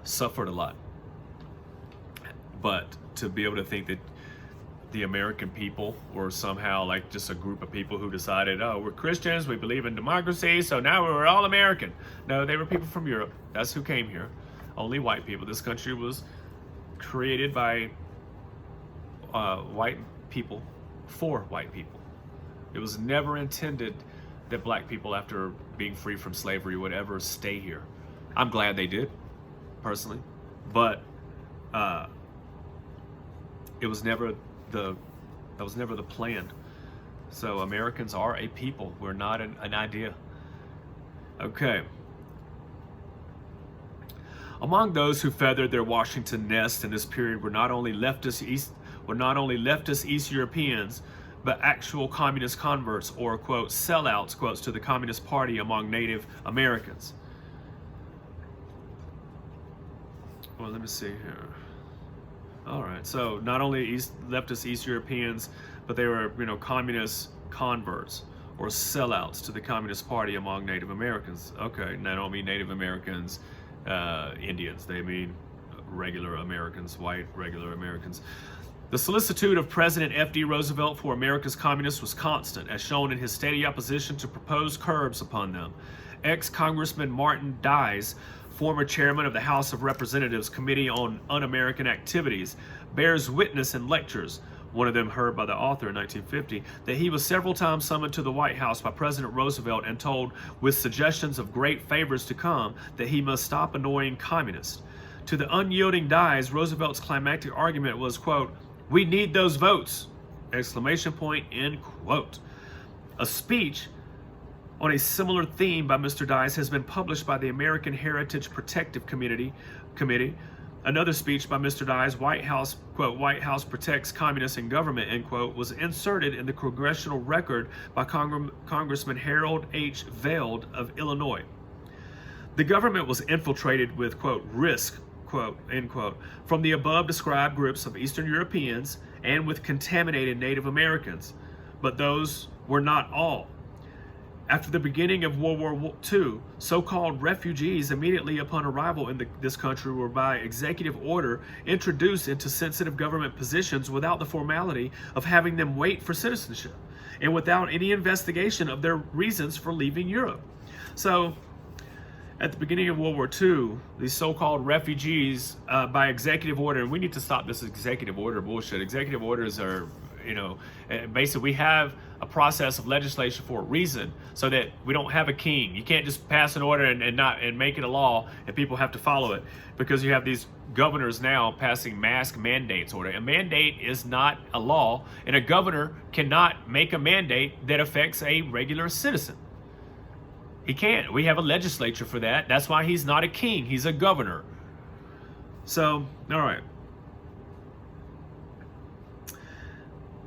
suffered a lot. But to be able to think that the American people were somehow like just a group of people who decided, oh, we're Christians, we believe in democracy, so now we're all American. No, they were people from Europe. That's who came here. Only white people. This country was created by white people for white people. It was never intended that black people, after being free from slavery, would ever stay here. I'm glad they did, personally, but it was never that was never the plan. So Americans are a people. We're not an idea. Okay. Among those who feathered their Washington nest in this period were not only leftist East Europeans, but actual communist converts or, quote, sellouts, quotes, to the Communist Party among Native Americans. Well, let me see here. All right, so not only leftist East Europeans, but they were, you know, communist converts or sellouts to the Communist Party among Native Americans. Okay, and I don't mean Native Americans, Indians. They mean regular Americans, white regular Americans. The solicitude of President F.D. Roosevelt for America's communists was constant, as shown in his steady opposition to proposed curbs upon them. Ex-Congressman Martin Dies, former chairman of the House of Representatives Committee on Un-American Activities, bears witness in lectures, one of them heard by the author in 1950, that he was several times summoned to the White House by President Roosevelt and told, with suggestions of great favors to come, that he must stop annoying communists. To the unyielding Dies, Roosevelt's climactic argument was, quote, "We need those votes!" Exclamation point, end quote. A speech on a similar theme by Mr. Dies has been published by the American Heritage Protective Committee. Another speech by Mr. Dies, White House, quote, "White House protects communists in government," end quote, was inserted in the congressional record by Congressman Harold H. Veld of Illinois. The government was infiltrated with, quote, "risk," quote, end quote, from the above described groups of Eastern Europeans and with contaminated Native Americans, but those were not all. After the beginning of World War II, so-called refugees immediately upon arrival in this country were by executive order introduced into sensitive government positions without the formality of having them wait for citizenship and without any investigation of their reasons for leaving Europe. So, at the beginning of World War II, these so-called refugees, by executive order, and we need to stop this executive order bullshit. Executive orders are, you know, basically we have a process of legislation for a reason, so that we don't have a king. You can't just pass an order and make it a law and people have to follow it, because you have these governors now passing mask mandates order. A mandate is not a law, and a governor cannot make a mandate that affects a regular citizen. He can't. We have a legislature for that. That's why he's not a king. He's a governor. So, all right.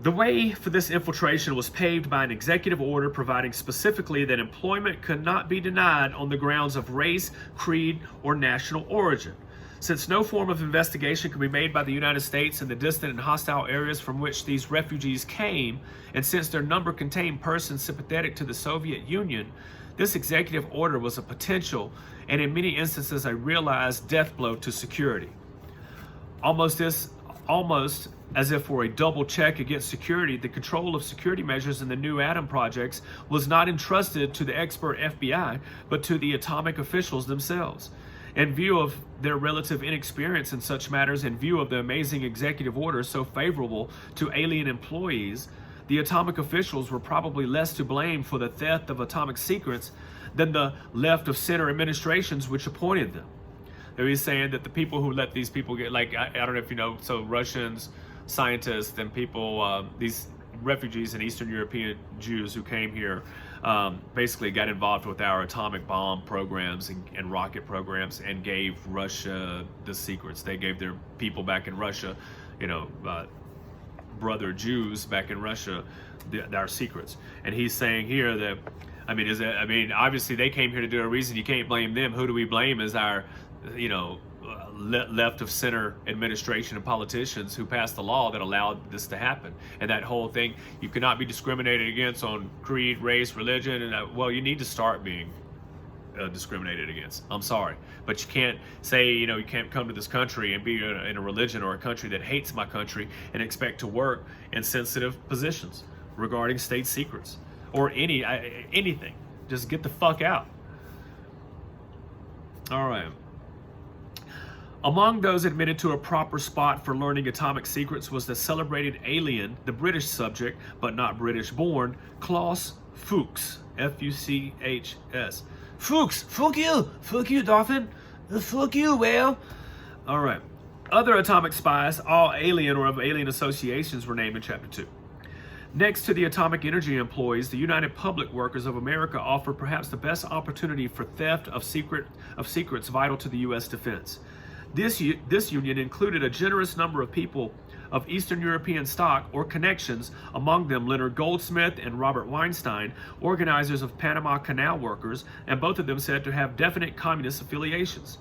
The way for this infiltration was paved by an executive order providing specifically that employment could not be denied on the grounds of race, creed, or national origin. Since no form of investigation could be made by the United States in the distant and hostile areas from which these refugees came, and since their number contained persons sympathetic to the Soviet Union, this executive order was a potential, and in many instances a realized death blow to security. Almost as if for a double check against security, the control of security measures in the new atom projects was not entrusted to the expert FBI, but to the atomic officials themselves. In view of their relative inexperience in such matters, in view of the amazing executive order so favorable to alien employees, the atomic officials were probably less to blame for the theft of atomic secrets than the left of center administrations which appointed them. He's saying that the people who let these people get, like, I don't know if you know, so Russians, scientists, and people, these refugees and Eastern European Jews who came here, basically got involved with our atomic bomb programs and rocket programs, and gave Russia the secrets. They gave their people back in Russia, brother Jews back in Russia, our secrets. And he's saying here that, obviously they came here to do a reason. You can't blame them. Who do we blame? Is our, left of center administration and politicians who passed the law that allowed this to happen. And that whole thing, you cannot be discriminated against on creed, race, religion, and well, you need to start being discriminated against. I'm sorry, but you can't say, you can't come to this country and be in a religion or a country that hates my country and expect to work in sensitive positions regarding state secrets or anything. Just get the fuck out. All right. Among those admitted to a proper spot for learning atomic secrets was the celebrated alien, the British subject, but not British-born, Klaus Fuchs, F-U-C-H-S. Fuchs, fuck you, dolphin, fuck you, whale. All right. Other atomic spies, all alien or of alien associations, were named in Chapter 2. Next to the atomic energy employees, the United Public Workers of America offered perhaps the best opportunity for theft of secrets vital to the U.S. defense. This union included a generous number of people of Eastern European stock or connections, among them Leonard Goldsmith and Robert Weinstein, organizers of Panama Canal workers, and both of them said to have definite communist affiliations.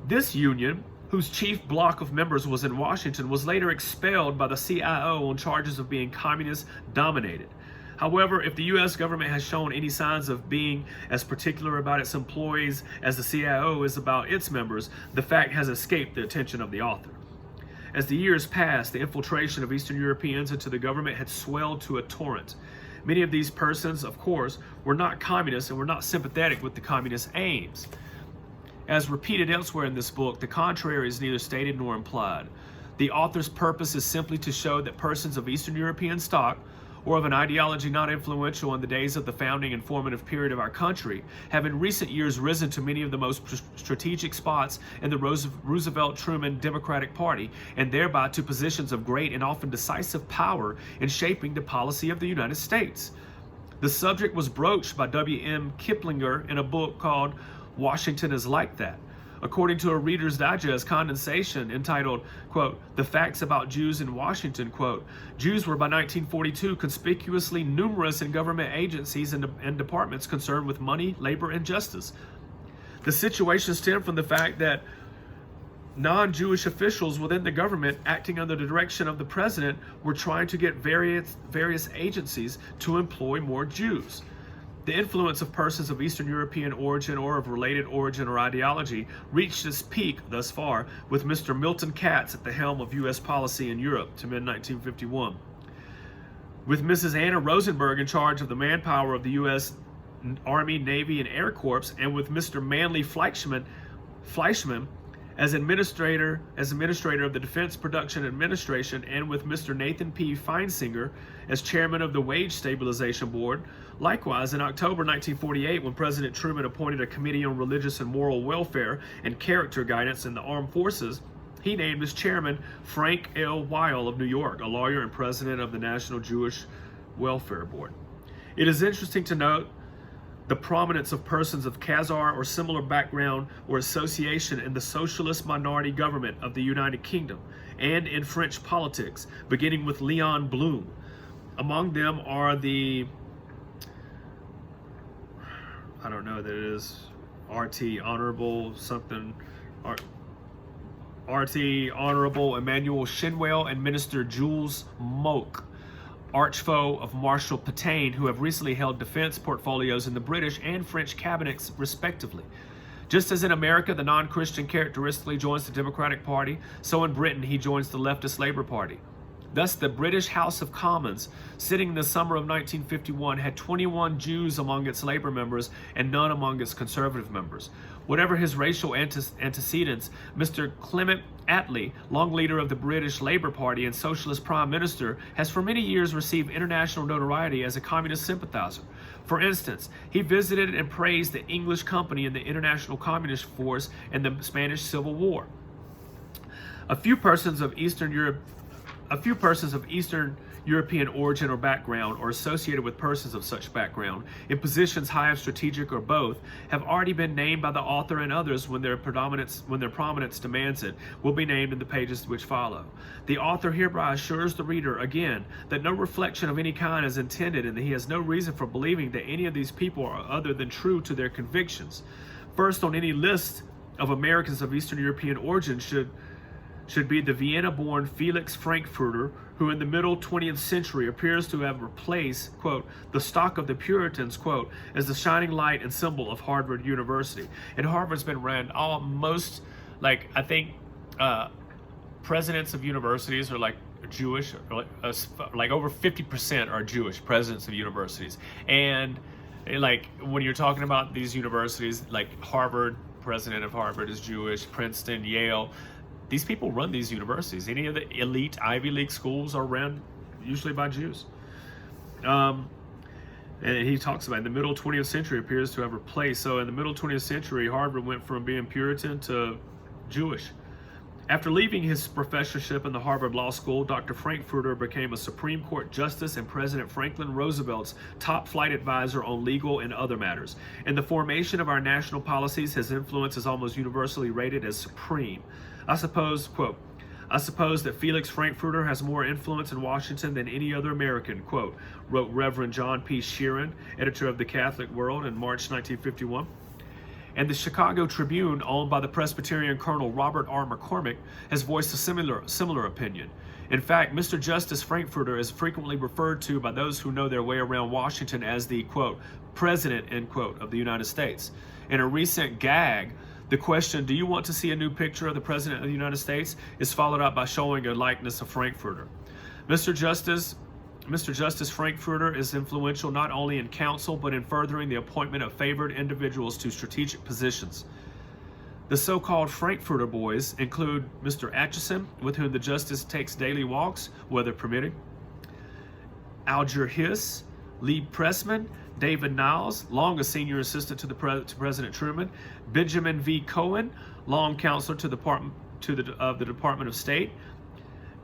This union, whose chief block of members was in Washington, was later expelled by the CIO on charges of being communist-dominated. However, if the U.S. government has shown any signs of being as particular about its employees as the CIO is about its members, the fact has escaped the attention of the author. As the years passed, the infiltration of Eastern Europeans into the government had swelled to a torrent. Many of these persons, of course, were not communists and were not sympathetic with the communist aims. As repeated elsewhere in this book, the contrary is neither stated nor implied. The author's purpose is simply to show that persons of Eastern European stock, or of an ideology not influential in the days of the founding and formative period of our country, have in recent years risen to many of the most strategic spots in the Roosevelt-Truman Democratic Party, and thereby to positions of great and often decisive power in shaping the policy of the United States. The subject was broached by W.M. Kiplinger in a book called Washington is Like That. According to a Reader's Digest condensation entitled, quote, The Facts About Jews in Washington, quote, Jews were by 1942 conspicuously numerous in government agencies and departments concerned with money, labor, and justice. The situation stemmed from the fact that non-Jewish officials within the government, acting under the direction of the president, were trying to get various agencies to employ more Jews. The influence of persons of Eastern European origin or of related origin or ideology reached its peak thus far with Mr. Milton Katz at the helm of U.S. policy in Europe to mid-1951. With Mrs. Anna Rosenberg in charge of the manpower of the U.S. Army, Navy, and Air Corps, and with Mr. Manley Fleischman as administrator of the Defense Production Administration, and with Mr. Nathan P. Feinsinger as chairman of the Wage Stabilization Board. Likewise, in October 1948, when President Truman appointed a Committee on Religious and Moral Welfare and Character Guidance in the Armed Forces, he named as chairman Frank L. Weil of New York, a lawyer and president of the National Jewish Welfare Board. It is interesting to note the prominence of persons of Khazar or similar background or association in the socialist minority government of the United Kingdom and in French politics, beginning with Leon Blum. Among them are the, I don't know, that is RT Honorable something, RT Honorable Emmanuel Shinwell and Minister Jules Moke, archfoe of Marshal Pétain, who have recently held defense portfolios in the British and French cabinets, respectively. Just as in America, the non-Christian characteristically joins the Democratic Party, so in Britain he joins the leftist Labour Party. Thus, the British House of Commons, sitting in the summer of 1951, had 21 Jews among its Labour members and none among its Conservative members. Whatever his racial antecedents, Mr. Clement Attlee, long leader of the British Labour Party and Socialist Prime Minister, has for many years received international notoriety as a communist sympathizer. For instance, he visited and praised the English company in the International Communist Force in the Spanish Civil War. A few persons of Eastern European origin or background, or associated with persons of such background, in positions high of strategic or both, have already been named by the author, and others, when their prominence demands it, will be named in the pages which follow. The author hereby assures the reader, again, that no reflection of any kind is intended, and that he has no reason for believing that any of these people are other than true to their convictions. First on any list of Americans of Eastern European origin should be the Vienna-born Felix Frankfurter, who in the middle 20th century appears to have replaced, quote, the stock of the Puritans, quote, as the shining light and symbol of Harvard University. And Harvard's been ran almost, like, I think presidents of universities are like Jewish, like over 50% are Jewish presidents of universities. And like when you're talking about these universities, like Harvard, president of Harvard is Jewish, Princeton, Yale, these people run these universities. Any of the elite Ivy League schools are run usually by Jews. And he talks about in the middle 20th century appears to have replaced. So in the middle 20th century, Harvard went from being Puritan to Jewish. After leaving his professorship in the Harvard Law School, Dr. Frankfurter became a Supreme Court Justice and President Franklin Roosevelt's top flight advisor on legal and other matters. In the formation of our national policies, his influence is almost universally rated as supreme. I suppose, quote, I suppose that Felix Frankfurter has more influence in Washington than any other American, quote, wrote Reverend John P. Sheeran, editor of the Catholic World, in March 1951. And the Chicago Tribune, owned by the Presbyterian Colonel Robert R. McCormick, has voiced a similar opinion. In fact, Mr. Justice Frankfurter is frequently referred to by those who know their way around Washington as the, quote, President, end quote, of the United States. In a recent gag, the question, do you want to see a new picture of the President of the United States, is followed up by showing a likeness of Frankfurter. Mr. Justice Frankfurter is influential not only in counsel, but in furthering the appointment of favored individuals to strategic positions. The so-called Frankfurter boys include Mr. Atchison, with whom the Justice takes daily walks, weather permitting, Alger Hiss, Lee Pressman, David Niles, long a senior assistant to President Truman, Benjamin V. Cohen, long counselor to the Department of State,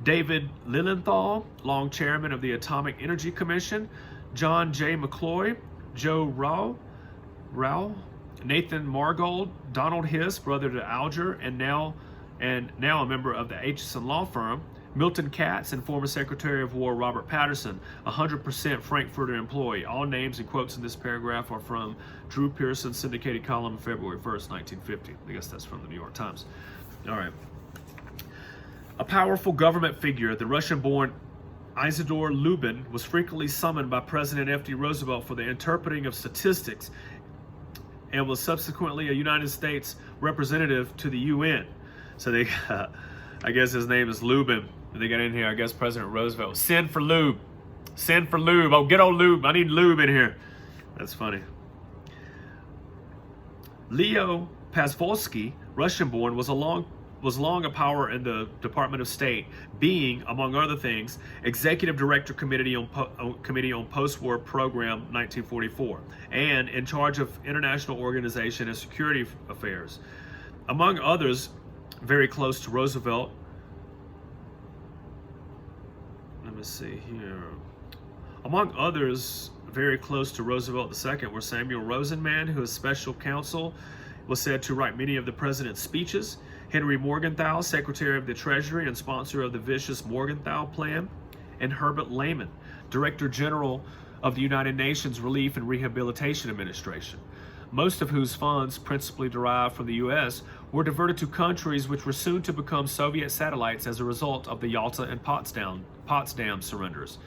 David Lilienthal, long chairman of the Atomic Energy Commission, John J. McCloy, Joe Rao, Nathan Margold, Donald Hiss, brother to Alger, and now a member of the Aitchison Law Firm, Milton Katz, and former Secretary of War Robert Patterson, 100% Frankfurter employee. All names and quotes in this paragraph are from Drew Pearson's syndicated column of February 1st, 1950. I guess that's from the New York Times. All right. A powerful government figure, the Russian-born Isidore Lubin, was frequently summoned by President F.D. Roosevelt for the interpreting of statistics and was subsequently a United States representative to the UN. So they, I guess his name is Lubin. And they got in here, I guess President Roosevelt, send for lube. Send for lube. Oh, get old lube. I need lube in here. That's funny. Leo Pasvolsky, Russian-born, was a was long a power in the Department of State, being, among other things, Executive Director Committee on Post-War Program 1944, and in charge of international organization and security affairs. Among others, very close to Roosevelt, let me see here. Among others, very close to Roosevelt II were Samuel Rosenman, who is special counsel, was said to write many of the president's speeches, Henry Morgenthau, Secretary of the Treasury and sponsor of the vicious Morgenthau Plan, and Herbert Lehman, Director General of the United Nations Relief and Rehabilitation Administration, most of whose funds, principally derived from the U.S., were diverted to countries which were soon to become Soviet satellites as a result of the Yalta and Potsdam surrenders.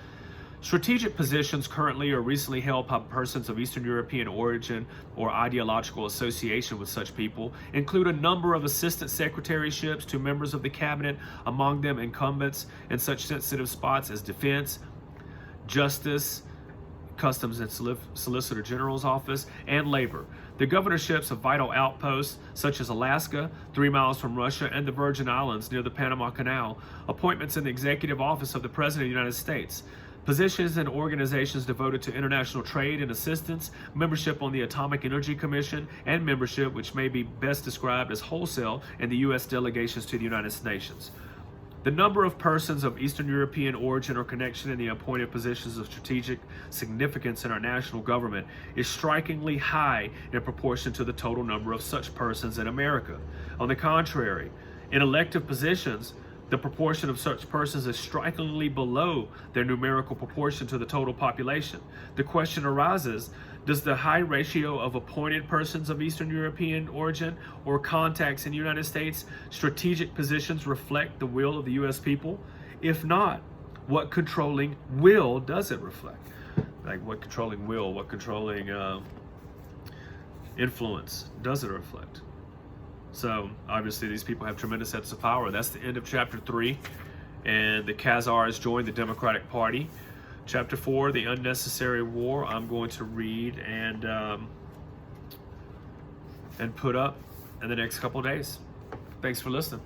Strategic positions currently or recently held by persons of Eastern European origin or ideological association with such people include a number of assistant secretaryships to members of the cabinet, among them incumbents in such sensitive spots as defense, justice, Customs and Solicitor General's office, and labor. The governorships of vital outposts such as Alaska, 3 miles from Russia, and the Virgin Islands near the Panama Canal, appointments in the executive office of the President of the United States, positions in organizations devoted to international trade and assistance, membership on the Atomic Energy Commission, and membership, which may be best described as wholesale, in the U.S. delegations to the United Nations. The number of persons of Eastern European origin or connection in the appointed positions of strategic significance in our national government is strikingly high in proportion to the total number of such persons in America. On the contrary, in elective positions, the proportion of such persons is strikingly below their numerical proportion to the total population. The question arises, does the high ratio of appointed persons of Eastern European origin or contacts in the United States strategic positions reflect the will of the U.S. people? If not, what controlling will does it reflect? Like what controlling will, what controlling influence does it reflect? So obviously these people have tremendous sets of power. That's the end of chapter 3. And the Khazars joined the Democratic Party. Chapter 4, the unnecessary war, I'm going to read and put up in the next couple of days. Thanks for listening.